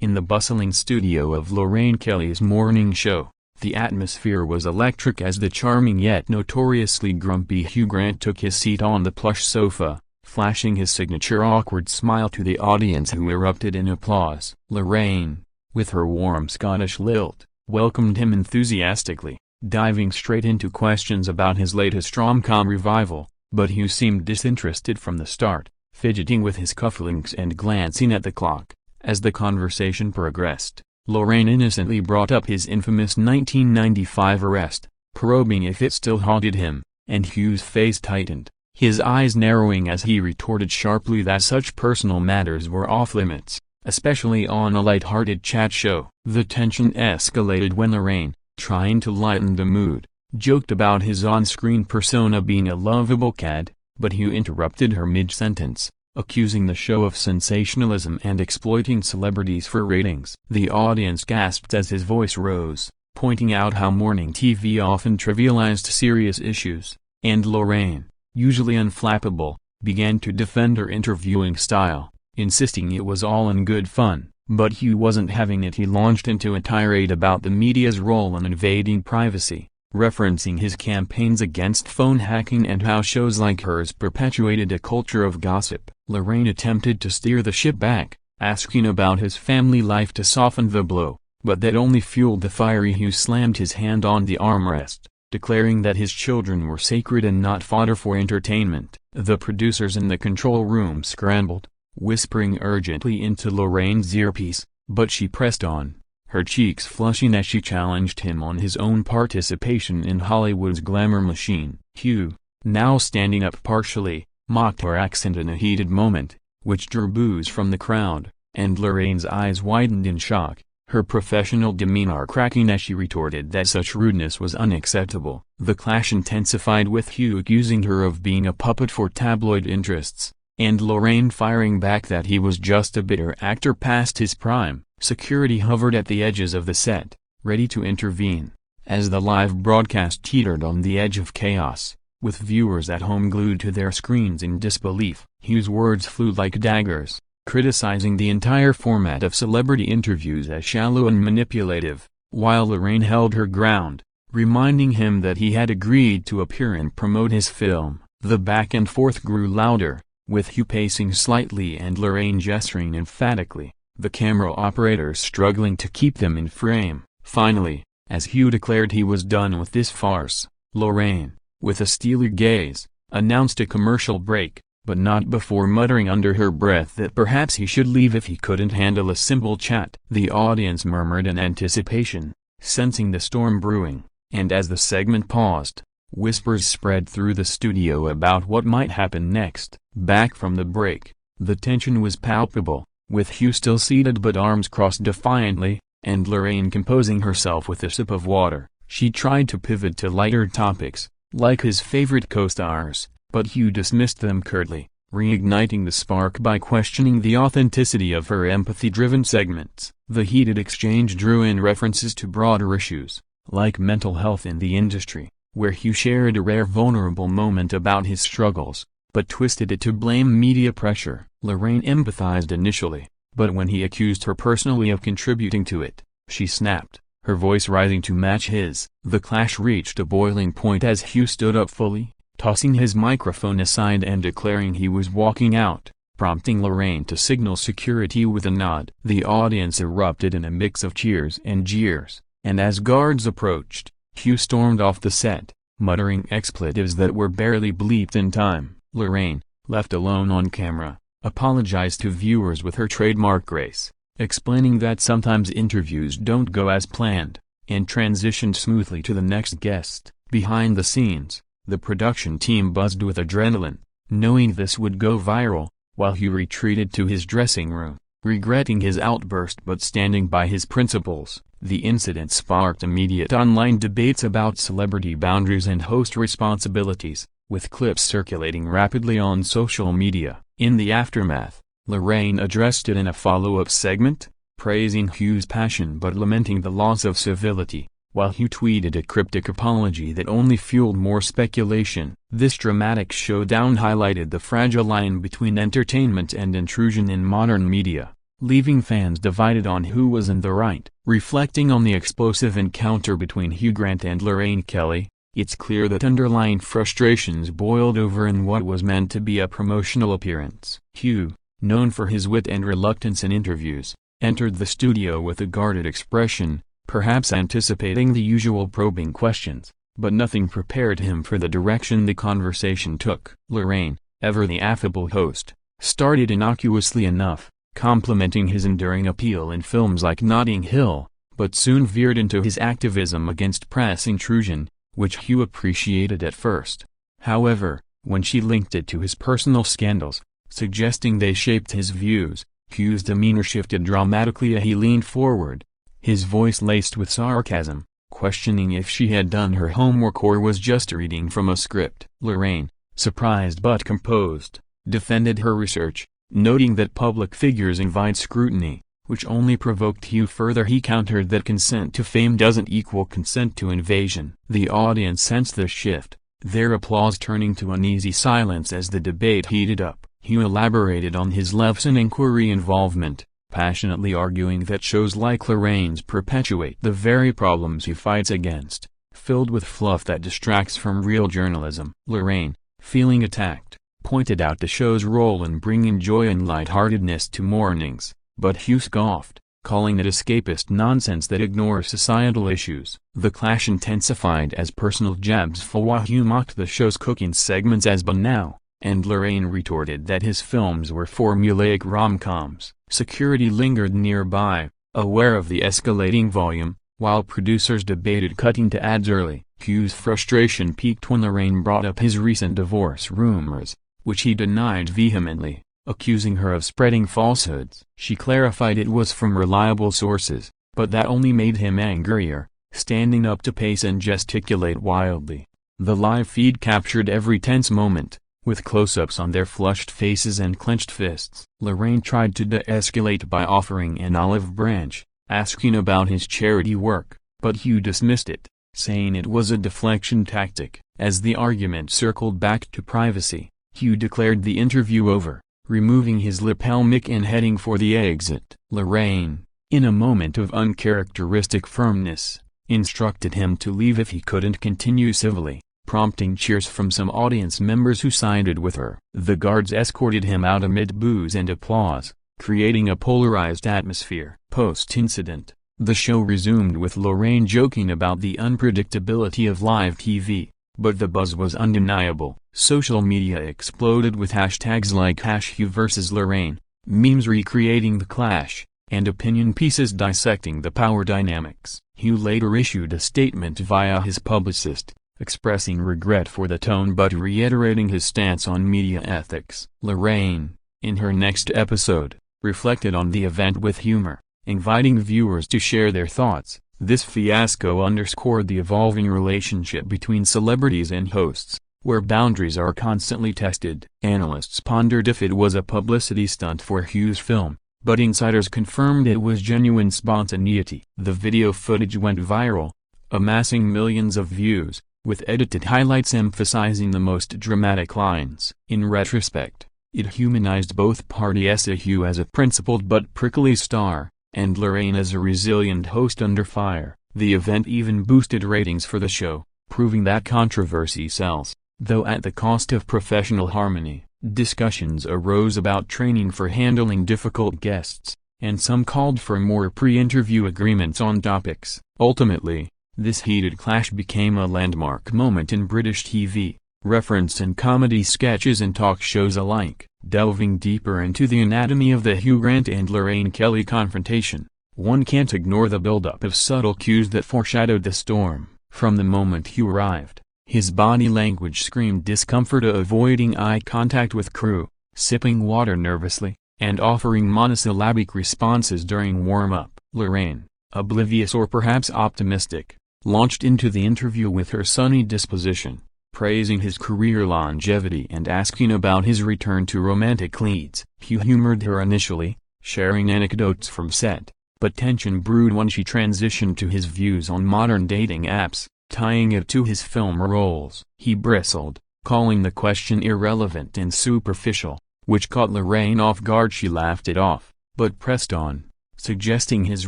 In the bustling studio of Lorraine Kelly's morning show, the atmosphere was electric as the charming yet notoriously grumpy Hugh Grant took his seat on the plush sofa, flashing his signature awkward smile to the audience who erupted in applause. Lorraine, with her warm Scottish lilt, welcomed him enthusiastically, diving straight into questions about his latest rom-com revival, but Hugh seemed disinterested from the start, fidgeting with his cufflinks and glancing at the clock. As the conversation progressed, Lorraine innocently brought up his infamous 1995 arrest, probing if it still haunted him, and Hugh's face tightened, his eyes narrowing as he retorted sharply that such personal matters were off-limits, especially on a light-hearted chat show. The tension escalated when Lorraine, trying to lighten the mood, joked about his on-screen persona being a lovable cad, but Hugh interrupted her mid-sentence, accusing the show of sensationalism and exploiting celebrities for ratings. The audience gasped as his voice rose, pointing out how morning TV often trivialized serious issues, and Lorraine, usually unflappable, began to defend her interviewing style, insisting it was all in good fun. But Hugh wasn't having it. He launched into a tirade about the media's role in invading privacy, referencing his campaigns against phone hacking and how shows like hers perpetuated a culture of gossip. Lorraine attempted to steer the ship back, asking about his family life to soften the blow, but that only fueled the fire. Hugh slammed his hand on the armrest, declaring that his children were sacred and not fodder for entertainment. The producers in the control room scrambled, whispering urgently into Lorraine's earpiece, but she pressed on, her cheeks flushing as she challenged him on his own participation in Hollywood's glamour machine. Hugh, now standing up partially, mocked her accent in a heated moment, which drew boos from the crowd, and Lorraine's eyes widened in shock, her professional demeanor cracking as she retorted that such rudeness was unacceptable. The clash intensified with Hugh accusing her of being a puppet for tabloid interests, and Lorraine firing back that he was just a bitter actor past his prime. Security hovered at the edges of the set, ready to intervene, as the live broadcast teetered on the edge of chaos, with viewers at home glued to their screens in disbelief. Hugh's words flew like daggers, criticizing the entire format of celebrity interviews as shallow and manipulative, while Lorraine held her ground, reminding him that he had agreed to appear and promote his film. The back and forth grew louder, with Hugh pacing slightly and Lorraine gesturing emphatically, the camera operators struggling to keep them in frame. Finally, as Hugh declared he was done with this farce, Lorraine, with a steely gaze, announced a commercial break, but not before muttering under her breath that perhaps he should leave if he couldn't handle a simple chat. The audience murmured in anticipation, sensing the storm brewing, and as the segment paused, whispers spread through the studio about what might happen next. Back from the break, the tension was palpable, with Hugh still seated but arms crossed defiantly, and Lorraine composing herself with a sip of water. She tried to pivot to lighter topics, like his favorite co-stars, but Hugh dismissed them curtly, reigniting the spark by questioning the authenticity of her empathy-driven segments. The heated exchange drew in references to broader issues, like mental health in the industry, where Hugh shared a rare vulnerable moment about his struggles, but twisted it to blame media pressure. Lorraine empathized initially, but when he accused her personally of contributing to it, she snapped, her voice rising to match his. The clash reached a boiling point as Hugh stood up fully, tossing his microphone aside and declaring he was walking out, prompting Lorraine to signal security with a nod. The audience erupted in a mix of cheers and jeers, and as guards approached, Hugh stormed off the set, muttering expletives that were barely bleeped in time. Lorraine, left alone on camera, apologized to viewers with her trademark grace, explaining that sometimes interviews don't go as planned, and transitioned smoothly to the next guest. Behind the scenes, the production team buzzed with adrenaline, knowing this would go viral, while Hugh retreated to his dressing room, regretting his outburst but standing by his principles. The incident sparked immediate online debates about celebrity boundaries and host responsibilities, with clips circulating rapidly on social media. In the aftermath, Lorraine addressed it in a follow-up segment, praising Hugh's passion but lamenting the loss of civility, while Hugh tweeted a cryptic apology that only fueled more speculation. This dramatic showdown highlighted the fragile line between entertainment and intrusion in modern media, leaving fans divided on who was in the right. Reflecting on the explosive encounter between Hugh Grant and Lorraine Kelly, it's clear that underlying frustrations boiled over in what was meant to be a promotional appearance. Hugh, known for his wit and reluctance in interviews, entered the studio with a guarded expression, perhaps anticipating the usual probing questions, but nothing prepared him for the direction the conversation took. Lorraine, ever the affable host, started innocuously enough, complimenting his enduring appeal in films like Notting Hill, but soon veered into his activism against press intrusion, which Hugh appreciated at first. However, when she linked it to his personal scandals, suggesting they shaped his views, Hugh's demeanor shifted dramatically. He leaned forward, his voice laced with sarcasm, questioning if she had done her homework or was just reading from a script. Lorraine, surprised but composed, defended her research, noting that public figures invite scrutiny, which only provoked Hugh further. He countered that consent to fame doesn't equal consent to invasion. The audience sensed the shift, their applause turning to uneasy silence as the debate heated up. Hugh elaborated on his loves and inquiry involvement, passionately arguing that shows like Lorraine's perpetuate the very problems he fights against, filled with fluff that distracts from real journalism. Lorraine, feeling attacked, pointed out the show's role in bringing joy and lightheartedness to mornings, but Hugh scoffed, calling it escapist nonsense that ignores societal issues. The clash intensified as personal jabs flew while Hugh mocked the show's cooking segments as banal, and Lorraine retorted that his films were formulaic rom-coms. Security lingered nearby, aware of the escalating volume, while producers debated cutting to ads early. Hugh's frustration peaked when Lorraine brought up his recent divorce rumors, which he denied vehemently, accusing her of spreading falsehoods. She clarified it was from reliable sources, but that only made him angrier, standing up to pace and gesticulate wildly. The live feed captured every tense moment, with close-ups on their flushed faces and clenched fists. Lorraine tried to de-escalate by offering an olive branch, asking about his charity work, but Hugh dismissed it, saying it was a deflection tactic. As the argument circled back to privacy, Hugh declared the interview over, removing his lapel mic and heading for the exit. Lorraine, in a moment of uncharacteristic firmness, instructed him to leave if he couldn't continue civilly, prompting cheers from some audience members who sided with her. The guards escorted him out amid boos and applause, creating a polarized atmosphere. Post-incident, the show resumed with Lorraine joking about the unpredictability of live TV, but the buzz was undeniable. Social media exploded with hashtags like #HughVs.Lorraine, memes recreating the clash, and opinion pieces dissecting the power dynamics. Hugh later issued a statement via his publicist, expressing regret for the tone but reiterating his stance on media ethics. Lorraine, in her next episode, reflected on the event with humor, inviting viewers to share their thoughts. This fiasco underscored the evolving relationship between celebrities and hosts, where boundaries are constantly tested. Analysts pondered if it was a publicity stunt for Hugh's film, but insiders confirmed it was genuine spontaneity. The video footage went viral, amassing millions of views, with edited highlights emphasizing the most dramatic lines. In retrospect, it humanized both parties. Hugh as a principled but prickly star, and Lorraine as a resilient host under fire. The event even boosted ratings for the show, proving that controversy sells, though at the cost of professional harmony. Discussions arose about training for handling difficult guests, and some called for more pre-interview agreements on topics. Ultimately, this heated clash became a landmark moment in British TV, referenced in comedy sketches and talk shows alike. Delving deeper into the anatomy of the Hugh Grant and Lorraine Kelly confrontation, one can't ignore the buildup of subtle cues that foreshadowed the storm. From the moment Hugh arrived, his body language screamed discomfort, avoiding eye contact with crew, sipping water nervously, and offering monosyllabic responses during warm-up. Lorraine, oblivious or perhaps optimistic, launched into the interview with her sunny disposition, praising his career longevity and asking about his return to romantic leads. Hugh humored her initially, sharing anecdotes from set, but tension brewed when she transitioned to his views on modern dating apps, tying it to his film roles. He bristled, calling the question irrelevant and superficial, which caught Lorraine off guard. She laughed it off, but pressed on, suggesting his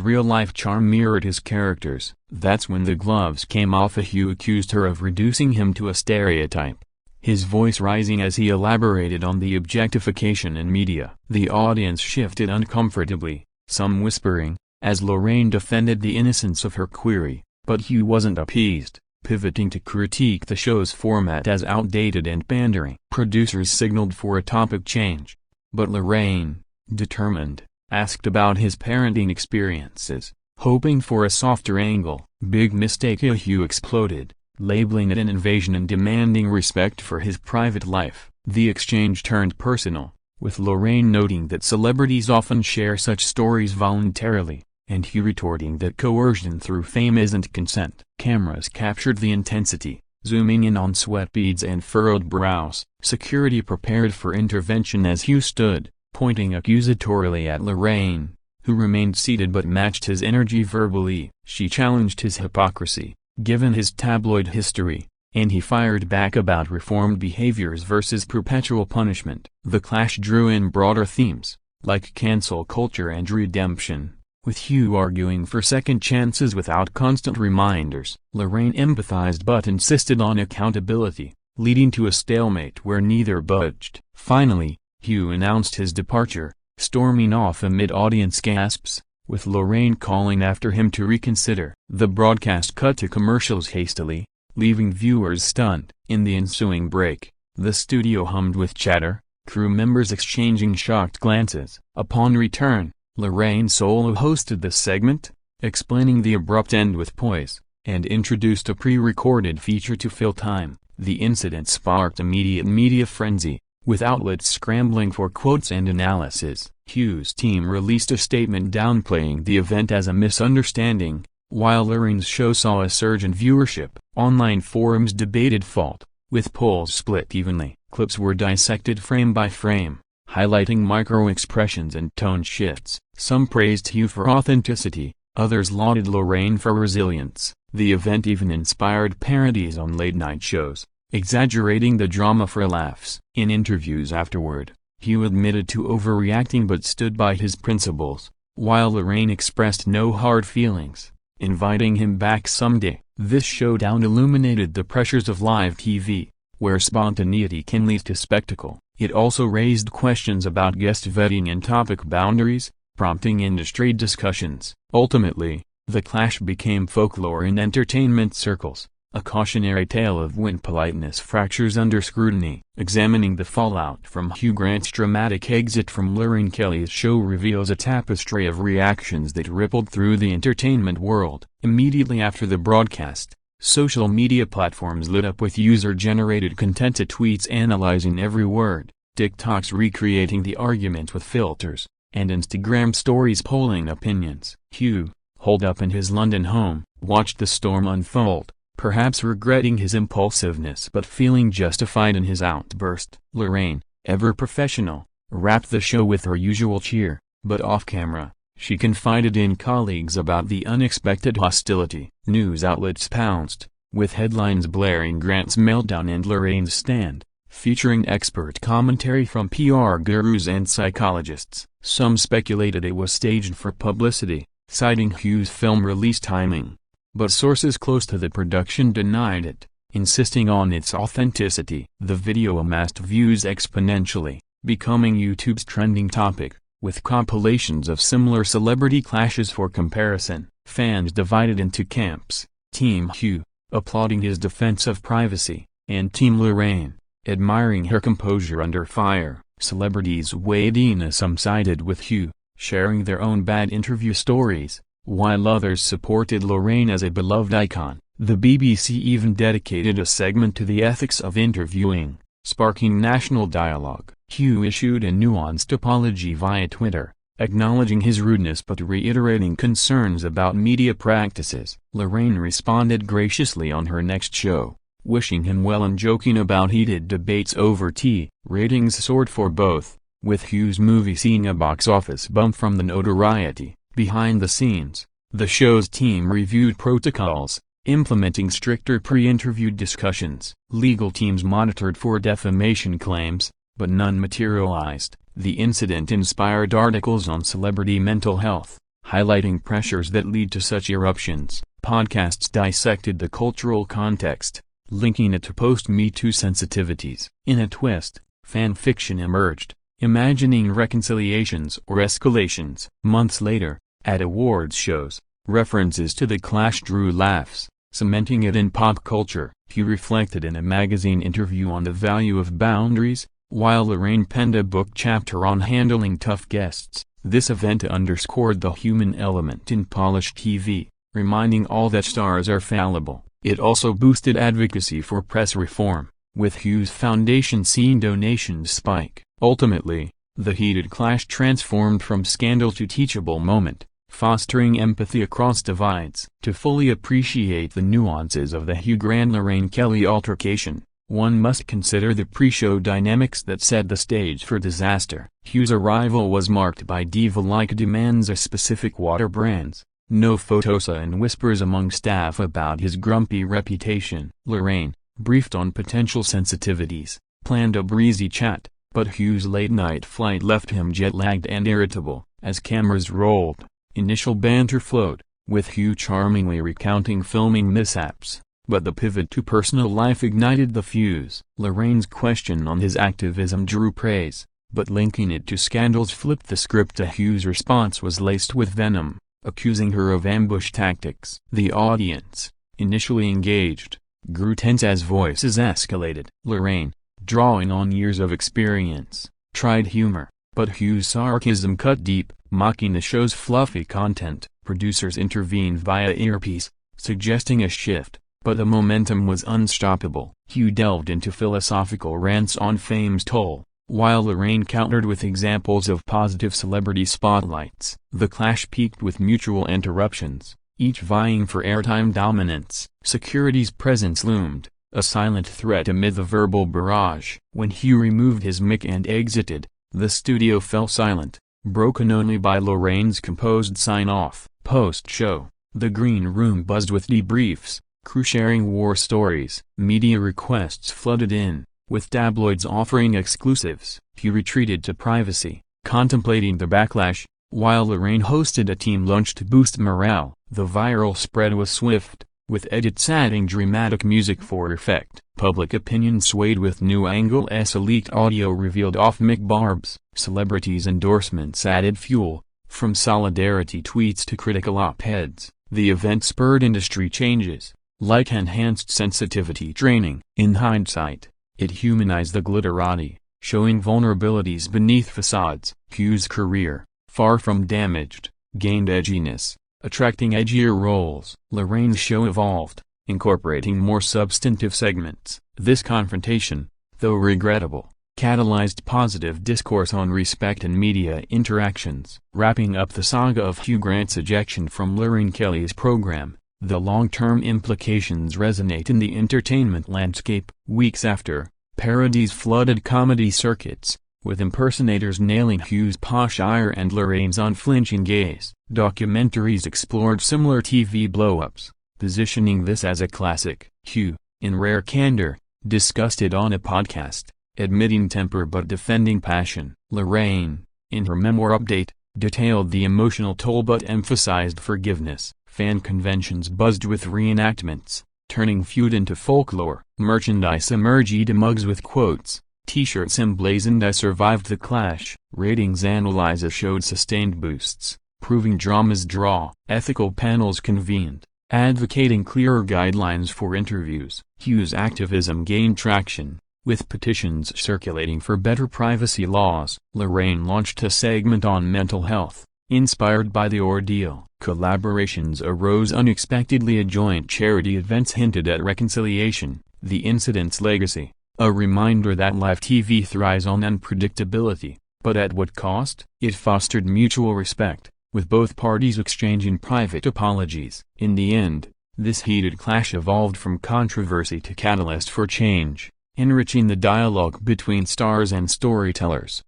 real-life charm mirrored his character's. That's when the gloves came off. Hugh accused her of reducing him to a stereotype, his voice rising as he elaborated on the objectification in media. The audience shifted uncomfortably, some whispering, as Lorraine defended the innocence of her query, but Hugh wasn't appeased, pivoting to critique the show's format as outdated and pandering. Producers signaled for a topic change, but Lorraine, determined, asked about his parenting experiences, hoping for a softer angle. Big mistake. Hugh exploded, labeling it an invasion and demanding respect for his private life. The exchange turned personal, with Lorraine noting that celebrities often share such stories voluntarily, and Hugh retorting that coercion through fame isn't consent. Cameras captured the intensity, zooming in on sweat beads and furrowed brows. Security prepared for intervention as Hugh stood, pointing accusatorily at Lorraine, who remained seated but matched his energy verbally. She challenged his hypocrisy, given his tabloid history, and he fired back about reformed behaviors versus perpetual punishment. The clash drew in broader themes, like cancel culture and redemption, with Hugh arguing for second chances without constant reminders. Lorraine empathized but insisted on accountability, leading to a stalemate where neither budged. Finally, Hugh announced his departure, storming off amid audience gasps, with Lorraine calling after him to reconsider. The broadcast cut to commercials hastily, leaving viewers stunned. In the ensuing break, the studio hummed with chatter, crew members exchanging shocked glances. Upon return, Lorraine solo hosted the segment, explaining the abrupt end with poise, and introduced a pre-recorded feature to fill time. The incident sparked immediate media frenzy, with outlets scrambling for quotes and analysis. Hugh's team released a statement downplaying the event as a misunderstanding, while Lorraine's show saw a surge in viewership. Online forums debated fault, with polls split evenly. Clips were dissected frame by frame, highlighting micro-expressions and tone shifts. Some praised Hugh for authenticity, others lauded Lorraine for resilience. The event even inspired parodies on late-night shows, exaggerating the drama for laughs. In interviews afterward, Hugh admitted to overreacting but stood by his principles, while Lorraine expressed no hard feelings, inviting him back someday. This showdown illuminated the pressures of live TV, where spontaneity can lead to spectacle. It also raised questions about guest vetting and topic boundaries, prompting industry discussions. Ultimately, the clash became folklore in entertainment circles, a cautionary tale of when politeness fractures under scrutiny. Examining the fallout from Hugh Grant's dramatic exit from Lorraine Kelly's show reveals a tapestry of reactions that rippled through the entertainment world. Immediately after the broadcast, social media platforms lit up with user-generated content, tweets analyzing every word, TikToks recreating the argument with filters, and Instagram stories polling opinions. Hugh, holed up in his London home, watched the storm unfold, perhaps regretting his impulsiveness but feeling justified in his outburst. Lorraine, ever professional, wrapped the show with her usual cheer, but off-camera, she confided in colleagues about the unexpected hostility. News outlets pounced, with headlines blaring Grant's meltdown and Lorraine's stand, featuring expert commentary from PR gurus and psychologists. Some speculated it was staged for publicity, citing Hugh's film release timing, but sources close to the production denied it, insisting on its authenticity. The video amassed views exponentially, becoming YouTube's trending topic, with compilations of similar celebrity clashes for comparison. Fans divided into camps: Team Hugh, applauding his defense of privacy, and Team Lorraine, admiring her composure under fire. Celebrities weighed in. Some sided with Hugh, sharing their own bad interview stories, while others supported Lorraine as a beloved icon. The BBC even dedicated a segment to the ethics of interviewing, sparking national dialogue. Hugh issued a nuanced apology via Twitter, acknowledging his rudeness but reiterating concerns about media practices. Lorraine responded graciously on her next show, wishing him well and joking about heated debates over tea. Ratings soared for both, with Hugh's movie seeing a box office bump from the notoriety. Behind the scenes, the show's team reviewed protocols, implementing stricter pre-interview discussions. Legal teams monitored for defamation claims, but none materialized. The incident inspired articles on celebrity mental health, highlighting pressures that lead to such eruptions. Podcasts dissected the cultural context, linking it to post-Me Too sensitivities. In a twist, fan fiction emerged, imagining reconciliations or escalations. Months later, at awards shows, references to The Clash drew laughs, cementing it in pop culture. Hugh reflected in a magazine interview on the value of boundaries, while Lorraine penned a book chapter on handling tough guests. This event underscored the human element in polished TV, reminding all that stars are fallible. It also boosted advocacy for press reform, with Hugh's foundation seeing donations spike. Ultimately, the heated clash transformed from scandal to teachable moment, fostering empathy across divides. To fully appreciate the nuances of the Hugh Grant-Lorraine Kelly altercation, one must consider the pre-show dynamics that set the stage for disaster. Hugh's arrival was marked by diva-like demands of specific water brands, no photos and whispers among staff about his grumpy reputation. Lorraine, briefed on potential sensitivities, planned a breezy chat, but Hugh's late-night flight left him jet-lagged and irritable. As cameras rolled, initial banter flowed, with Hugh charmingly recounting filming mishaps. But the pivot to personal life ignited the fuse. Lorraine's question on his activism drew praise, but linking it to scandals flipped the script. Hugh's response was laced with venom, accusing her of ambush tactics. The audience, initially engaged, grew tense as voices escalated. Lorraine, drawing on years of experience, tried humor, but Hugh's sarcasm cut deep, mocking the show's fluffy content. Producers intervened via earpiece, suggesting a shift, but the momentum was unstoppable. Hugh delved into philosophical rants on fame's toll, while Lorraine countered with examples of positive celebrity spotlights. The clash peaked with mutual interruptions, each vying for airtime dominance. Security's presence loomed, a silent threat amid the verbal barrage. When Hugh removed his mic and exited, the studio fell silent, broken only by Lorraine's composed sign-off. Post-show, the green room buzzed with debriefs, crew sharing war stories. Media requests flooded in, with tabloids offering exclusives. Hugh retreated to privacy, contemplating the backlash, while Lorraine hosted a team lunch to boost morale. The viral spread was swift, with edits adding dramatic music for effect. Public opinion swayed with new angles. Leaked audio revealed off-mic barbs. Celebrities' endorsements added fuel, from solidarity tweets to critical op-eds. The event spurred industry changes, like enhanced sensitivity training. In hindsight, it humanized the glitterati, showing vulnerabilities beneath facades. Hugh's career, far from damaged, gained edginess, attracting edgier roles. Lorraine's show evolved, incorporating more substantive segments. This confrontation, though regrettable, catalyzed positive discourse on respect and media interactions. Wrapping up the saga of Hugh Grant's ejection from Lorraine Kelly's program, the long-term implications resonate in the entertainment landscape. Weeks after, parodies flooded comedy circuits, with impersonators nailing Hugh's posh ire and Lorraine's unflinching gaze. Documentaries explored similar TV blow-ups, positioning this as a classic. Hugh, in rare candor, discussed it on a podcast, admitting temper but defending passion. Lorraine, in her memoir update, detailed the emotional toll but emphasized forgiveness. Fan conventions buzzed with reenactments, turning feud into folklore. Merchandise emerged mugs with quotes, t-shirts emblazoned "I survived the clash." Ratings analysis showed sustained boosts, proving drama's draw. Ethical panels convened, advocating clearer guidelines for interviews. Hugh's activism gained traction, with petitions circulating for better privacy laws. Lorraine launched a segment on mental health, inspired by the ordeal. Collaborations arose unexpectedly. A joint charity events hinted at reconciliation. The incident's legacy, a reminder that live TV thrives on unpredictability, but at what cost? It fostered mutual respect, with both parties exchanging private apologies. In the end, this heated clash evolved from controversy to catalyst for change, enriching the dialogue between stars and storytellers.